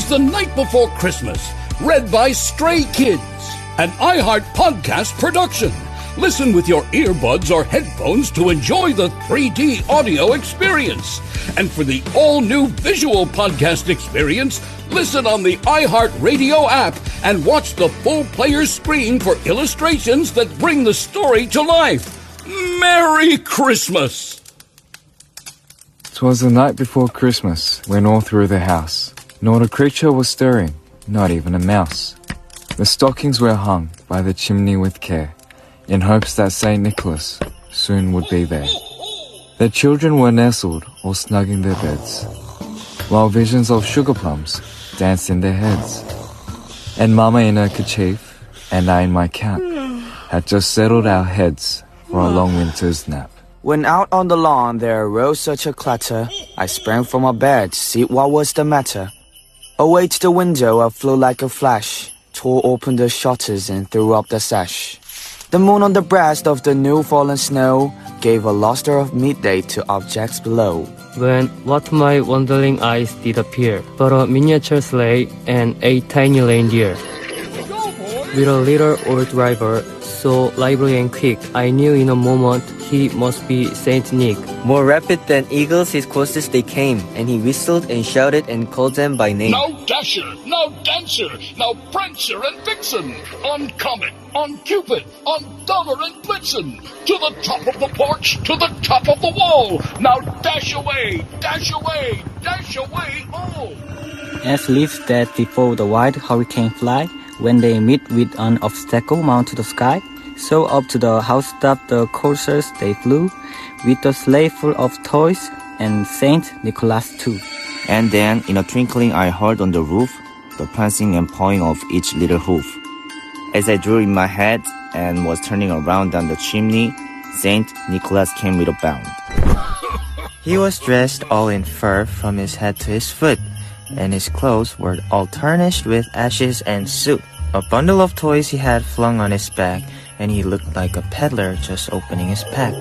'Twas the Night Before Christmas, read by Stray Kids, an iHeart podcast production. Listen with your earbuds or headphones to enjoy the 3D audio experience. And for the all-new visual podcast experience, listen on the iHeart Radio app and watch the full player screen for illustrations that bring the story to life. Merry Christmas! 'Twas the night before Christmas, when all through the house not a creature was stirring, not even a mouse. The stockings were hung by the chimney with care, in hopes that St. Nicholas soon would be there. The children were nestled all snug in their beds, while visions of sugar plums danced in their heads. And Mama in her kerchief, and I in my cap, had just settled our heads for a long winter's nap. When out on the lawn there arose such a clatter, I sprang from my bed to see what was the matter. Away to the window I flew like a flash, tore open the shutters and threw up the sash. The moon on the breast of the new fallen snow gave a luster of midday to objects below. When what my wandering eyes did appear, but a miniature sleigh and a tiny reindeer. With a little old driver, so lively and quick, I knew in a moment he must be Saint Nick. More rapid than eagles his closest they came, and he whistled and shouted and called them by name. Now Dasher, now Dancer, now Prancer and Vixen, on Comet, on Cupid, on Donner and Blitzen, to the top of the porch, to the top of the wall, now dash away, dash away, dash away all. As leaves that before the white hurricane fly, when they meet with an obstacle mount to the sky, so up to the housetop the coursers they flew, with a sleigh full of toys, and Saint Nicholas too. And then, in a twinkling, I heard on the roof the prancing and pawing of each little hoof. As I drew in my head and was turning around down the chimney, Saint Nicholas came with a bound. He was dressed all in fur from his head to his foot, and his clothes were all tarnished with ashes and soot. A bundle of toys he had flung on his back, and he looked like a peddler just opening his pack.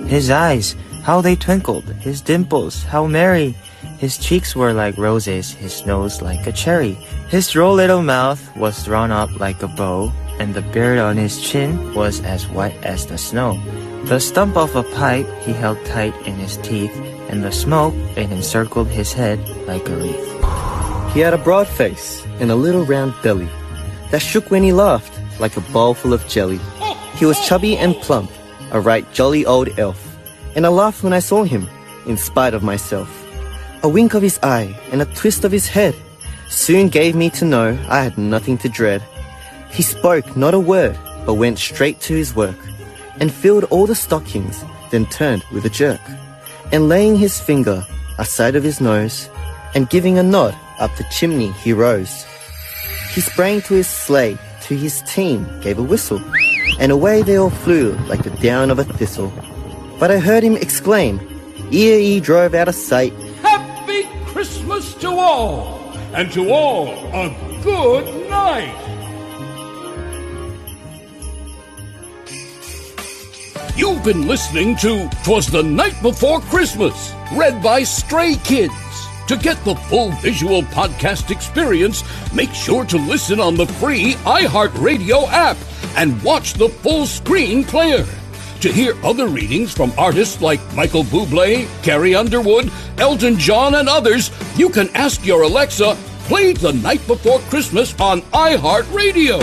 His eyes, how they twinkled, his dimples, how merry. His cheeks were like roses, his nose like a cherry. His droll little mouth was drawn up like a bow, and the beard on his chin was as white as the snow. The stump of a pipe he held tight in his teeth, and the smoke it encircled his head like a wreath. He had a broad face and a little round belly that shook when he laughed like a bowl full of jelly. He was chubby and plump, a right jolly old elf, and I laughed when I saw him, in spite of myself. A wink of his eye and a twist of his head soon gave me to know I had nothing to dread. He spoke not a word, but went straight to his work, and filled all the stockings, then turned with a jerk, and laying his finger aside of his nose, and giving a nod up the chimney he rose. He sprang to his sleigh, to his team gave a whistle, and away they all flew like the down of a thistle. But I heard him exclaim, ere he drove out of sight, Happy Christmas to all, and to all a good night. You've been listening to 'Twas the Night Before Christmas, read by Stray Kids. To get the full visual podcast experience, make sure to listen on the free iHeart Radio app and watch the full screen player. To hear other readings from artists like Michael Bublé, Carrie Underwood, Elton John, and others, you can ask your Alexa, play The Night Before Christmas on iHeart Radio.